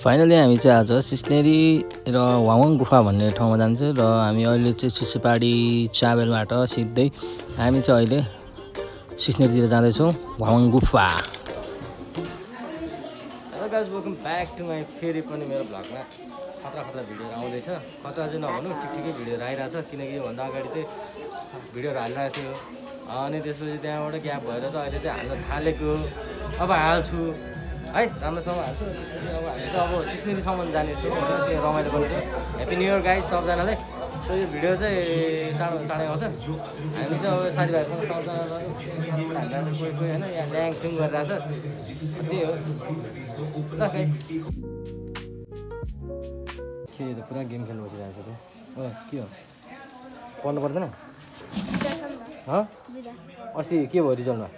Finally हामी चाहिँ आज सिस्नेरी र वावाङ गुफा भन्ने ठाउँमा जान्छौँ र हामी अहिले चाहिँ सुसिपाडी ट्राभलबाट सिधै हामी चाहिँ अहिले सिस्नेरीतिर जाँदैछौँ वावाङ गुफा। Hello guys, welcome back to my फेरि पनि मेरो भ्लगमा खतरा खतरा भिडियोहरू आउँदैछ। खतरा चाहिँ नभनौँ, ठिकै भिडियोहरू आइरहेछ किनकि योभन्दा अगाडि चाहिँ भिडियोहरू हालिरहेको थियो अनि त्यसपछि त्यहाँबाट ग्याप भएर चाहिँ अहिले चाहिँ हाल्न थालेको। अब हाल्छु है, राम्रोसँग हाल्छु। त्यसपछि अब हामी चाहिँ अब सिस्नेरीसम्म जानेछु, त्यो रमाइलो गर्छ। ह्याप्पी न्यु इयर गाइस सबजनालाई। सो यो भिडियो चाहिँ चाँडो चाँडै आउँछ। हामी चाहिँ अब साथीभाइहरूसँग सबजना हालिरहेको छ, कोही कोही होइन यहाँ ल्याङफिङ गरिरहेको छ। त्यही हो ल गाइस। के त पुरा गेम खेल्नु बसिरहेको छ त्यो। के हो पढ्नु पर्दैन? अस्ति के भयो रिजल्टमा?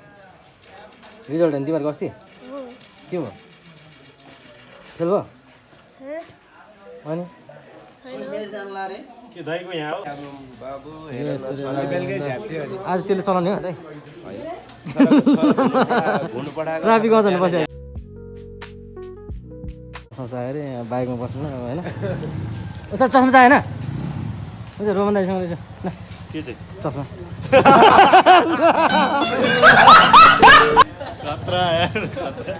रिजल्ट होइन तिमीहरूको अस्ति के भयो? फेल भयो? अनि आज त्यसले चलाउने हो ट्राफिक आउँछ भने बस्यो आएर यहाँ बाइकमा बस्नु होइन। उता चस्मा चाहिएन? हुन्छ रोमन दाइसँग रहेछ ल। के चाहिँ चस्मा? खतरा यार खतरा।